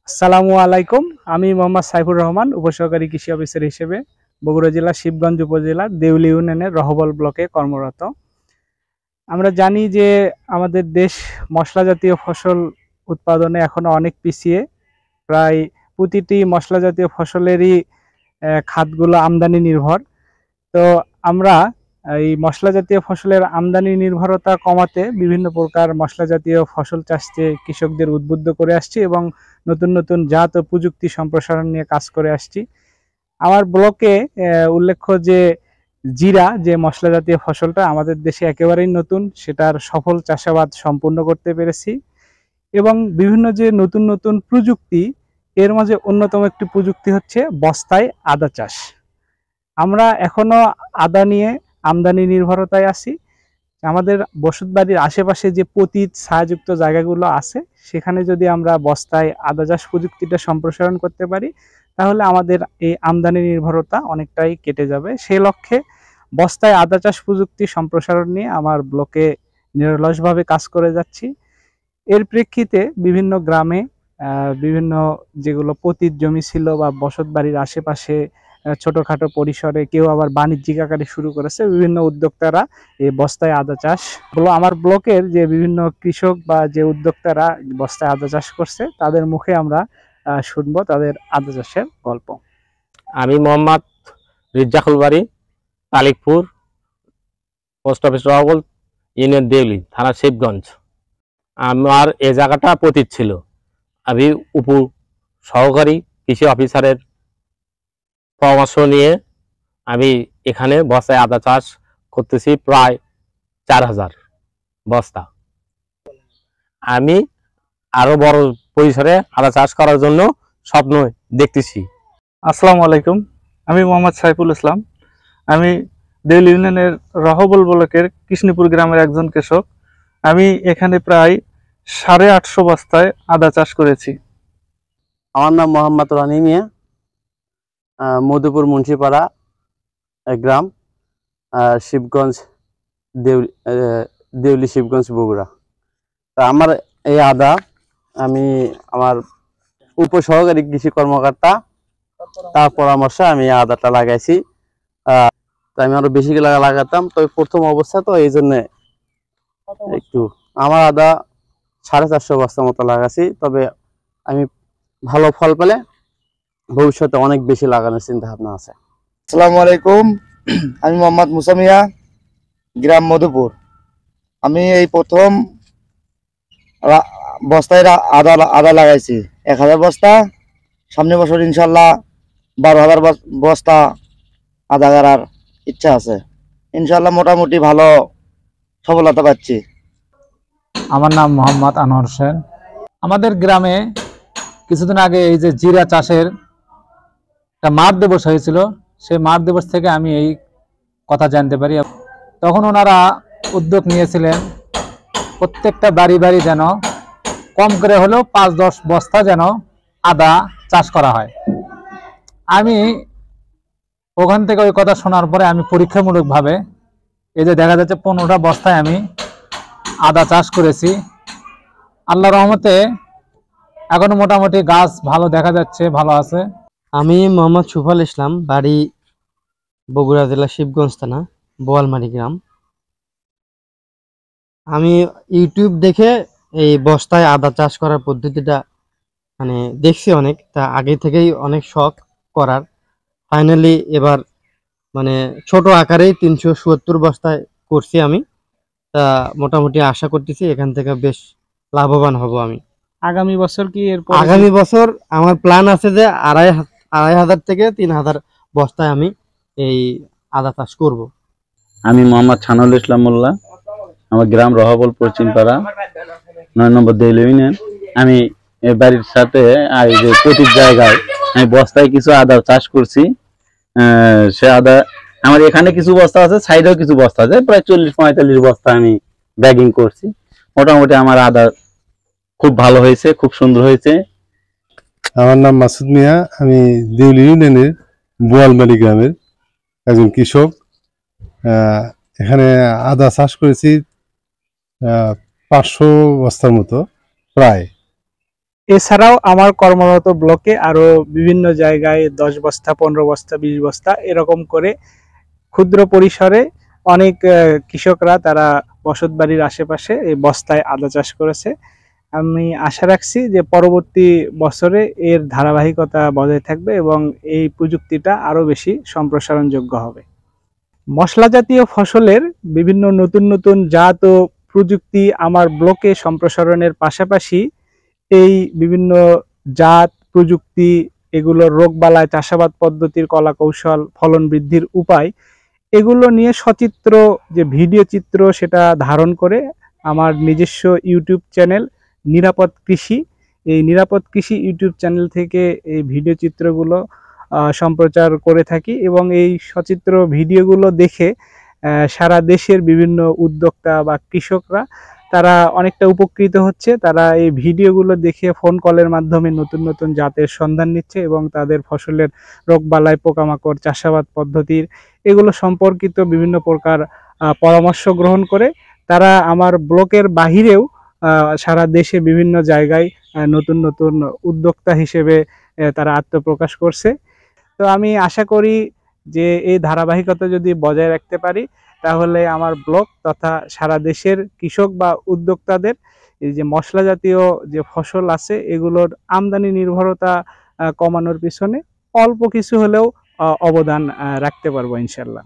আসসালামু আলাইকুম। আমি মোহাম্মদ সাইফুর রহমান, উপসহকারী কৃষি অফিসার হিসেবে বগুড়া জেলা শিবগঞ্জ উপজেলার দেউলি ইউনিয়নের রহবল ব্লকে কর্মরত। আমরা জানি যে আমাদের দেশ মশলা জাতীয় ফসল উৎপাদনে এখনো অনেক পিছিয়ে। প্রায় প্রতিটি মশলা জাতীয় ফসলেরই খাতগুলো আমদানি নির্ভর। তো আমরা এই মশলা জাতীয় ফসলের আমদানি নির্ভরতা কমাতে বিভিন্ন প্রকার মশলা জাতীয় ফসল চাষে কৃষকদের উদ্বুদ্ধ করে আসছি এবং নতুন নতুন জাত ও প্রযুক্তি সম্প্রসারণ নিয়ে কাজ করে আসছি। আমার ব্লকে উল্লেখ্য যে জিরা যে মশলা জাতীয় ফসলটা আমাদের দেশে একেবারেই নতুন, সেটার সফল চাষাবাদ সম্পূর্ণ করতে পেরেছি। এবং বিভিন্ন যে নতুন নতুন প্রযুক্তি, এর মাঝে অন্যতম একটি প্রযুক্তি হচ্ছে বস্তায় আদা চাষ। আমরা এখনো আদা নিয়ে আমদানি নির্ভরতায় আছি। আমাদের বসতবাড়ির আশেপাশে যে পতিত ছায়াযুক্ত জায়গাগুলো আছে, সেখানে যদি আমরা বস্তায় আদা চাষ প্রযুক্তিটা সম্প্রসারণ করতে পারি, তাহলে আমাদের এই আমদানি নির্ভরতা অনেকটাই কেটে যাবে। সেই লক্ষ্যে বস্তায় আদা চাষ প্রযুক্তি সম্প্রসারণ নিয়ে আমার ব্লকে নিরলসভাবে কাজ করে যাচ্ছি। এর প্রেক্ষিতে বিভিন্ন গ্রামে বিভিন্ন যেগুলো পতিত জমি ছিল বা বসতবাড়ির আশেপাশে ছোটখাটো পরিসরে, কেউ আবার বাণিজ্যিক আকারে শুরু করেছে, বিভিন্ন উদ্যোক্তারা এই বস্তায় আদা চাষ হলো। আমার ব্লকের যে বিভিন্ন কৃষক বা যে উদ্যোক্তারা বস্তায় আদা চাষ করছে, তাদের মুখে আমরা শুনবো তাদের আদা চাষের গল্প। আমি মোহাম্মদ রিজ্জাকুল বাড়ি, তালিকপুর, পোস্ট অফিস রহবল, ইউনিয়ন দেউলি, থানা শিবগঞ্জ। আমার এ জায়গাটা পতিত ছিল। আমি উপ সহকারী কৃষি অফিসারের পরামর্শ নিয়ে আমি এখানে বস্তায় আদা চাষ করতেছি, প্রায় 4000 বস্তা। আমি আরো বড় পরিসরে আদা চাষ করার জন্য স্বপ্ন দেখতেছি। আসসালামু আলাইকুম। আমি মোহাম্মদ সাইফুল ইসলাম। আমি দেউলি ইউনিয়নের রহবল ব্লকের কৃষ্ণপুর গ্রামের একজন কৃষক। আমি এখানে প্রায় 850 বস্তায় আদা চাষ করেছি। আমার নাম মোহাম্মদ রানী মিয়া, মধুপুর মুন্সিপাড়া গ্রাম, শিবগঞ্জ, দেউলি শিবগঞ্জ বগুড়া। তা আমার এই আদা আমি আমার উপসহকারী কৃষি কর্মকর্তা তার পরামর্শে আমি আদাটা লাগাইছি। তো আমি আরো বেশি লাগাতাম, তবে প্রথম অবস্থা তো এই জন্য একটু আমার আদা 450 বস্তার মতো লাগাছি। তবে আমি ভালো ফল পেলে ভবিষ্যতে অনেক বেশি লাগানোর চিন্তা ভাবনা আছে। আসসালামু আলাইকুম। আমি মোহাম্মদ মুসামিয়া, গ্রাম মধুপুর। আমি এই প্রথম বস্তায় আদা লাগাইছি 1000 বস্তা। সামনে বছর ইনশাল্লাহ 12,000 বস্তা আদা গাড়ার ইচ্ছা আছে। ইনশাল্লাহ মোটামুটি ভালো সফলতা পাচ্ছি। আমার নাম মোহাম্মদ আনোয়ার হোসেন। আমাদের গ্রামে কিছুদিন আগে এই যে জিরা চাষের একটা মাঠ দিবস হয়েছিল, সেই মাঠ দিবস থেকে আমি এই কথা জানতে পারি। তখন ওনারা উদ্যোগ নিয়েছিলেন প্রত্যেকটা বাড়ি বাড়ি যেন কম করে হলেও 5-10 বস্তা যেন আদা চাষ করা হয়। আমি ওখান থেকে ওই কথা শোনার পরে আমি পরীক্ষামূলকভাবে এই যে দেখা যাচ্ছে 15টা বস্তায় আমি আদা চাষ করেছি। আল্লাহ রহমতে এখনো মোটামুটি গাছ ভালো দেখা যাচ্ছে, ভালো আছে। আমি মোহাম্মদ সুফল ইসলাম, বাড়ি বগুড়া জেলা শিবগঞ্জ থানা বোয়ালমারি গ্রাম। আমি ইউটিউব দেখে এই বস্তায় আদা চাষ করার পদ্ধতিটা মানে দেখছি অনেক, তা আগে থেকেই অনেক শখ করার। ফাইনালি এবার মানে ছোট আকারেই 370 বস্তায় করছি আমি। তা মোটামুটি আশা করতেছি এখান থেকে বেশ লাভবান হব আমি। আগামী বছর কি এরপর? আগামী বছর আমার প্ল্যান আছে যে 2,500 থেকে 3,000 বস্তায় আমি এই আদা চাষ করব। আমি মোহাম্মদ ছানুল ইসলাম মোল্লা, আমার গ্রাম রহবল, পশ্চিমপাড়া, 9 নম্বর দেউলি ইউনিয়ন। আমি বাড়ির সাথে এই যে প্রতি জায়গায় আমি বস্তায় কিছু আদা চাষ করছি। সে আদা আমার এখানে কিছু বস্তা আছে, সাইডেও কিছু বস্তা আছে, প্রায় 40-45 বস্তা আমি ব্যাগিং করছি। মোটামুটি আমার আদা খুব ভালো হয়েছে, খুব সুন্দর হয়েছে। আমার নাম মাসুদ মিয়া, আমি দেউলি ইউনিয়নের বোয়ালমারি গ্রামের একজন কৃষক। এখানে আদা চাষ করেছি 500 বস্তার মতো প্রায়। এছাড়াও আমার কর্মরত ব্লকে আরো বিভিন্ন জায়গায় 10 বস্তা, 15 বস্তা, 20 বস্তা এরকম করে ক্ষুদ্র পরিসরে অনেক কৃষকরা তারা বসতবাড়ির আশেপাশে এই বস্তায় আদা চাষ করেছে। আমি আশা রাখছি যে পরবর্তী বছরে এর ধারাবাহিকতা বজায় থাকবে এবং এই প্রযুক্তিটা আরো বেশি সম্প্রসারণযোগ্য হবে। মশলা জাতীয় ফসলের বিভিন্ন নতুন নতুন জাত ও প্রযুক্তি আমার ব্লকে সম্প্রসারণের পাশাপাশি এই বিভিন্ন জাত প্রযুক্তি, এগুলোর রোগবালাই, চাষাবাদ পদ্ধতির কলা কৌশল, ফলন বৃদ্ধির উপায়, এগুলো নিয়ে সচিত্র যে ভিডিও চিত্র সেটা ধারণ করে আমার নিজস্ব ইউটিউব চ্যানেল নিরাপদ কৃষি, এই নিরাপদ কৃষি ইউটিউব চ্যানেল থেকে এই ভিডিও চিত্রগুলো সম্প্রচার করে থাকি এবং এই সচিত্র ভিডিওগুলো দেখে সারা দেশের বিভিন্ন উদ্যোক্তা বা কৃষকরা তারা অনেকটা উপকৃত হচ্ছে। তারা এই ভিডিওগুলো দেখে ফোন কলের মাধ্যমে নতুন নতুন জাতের সন্ধান নিচ্ছে এবং তাদের ফসলের রোগবালাই, পোকামাকড়, চাষাবাদ পদ্ধতির এগুলো সম্পর্কিত বিভিন্ন প্রকার পরামর্শ গ্রহণ করে তারা আমার ব্লকের বাহিরেও সারা দেশে বিভিন্ন জায়গায় নতুন নতুন উদ্যোক্তা হিসেবে তারা আত্মপ্রকাশ করছে। তো আমি আশা করি যে এই ধারাবাহিকতা যদি বজায় রাখতে পারি তাহলে আমার ব্লক তথা সারা দেশের কৃষক বা উদ্যোক্তাদের এই যে মশলা জাতীয় যে ফসল আছে এগুলোর আমদানি নির্ভরতা কমানোর পিছনে অল্প কিছু হলেও অবদান রাখতে পারবো ইনশাল্লাহ।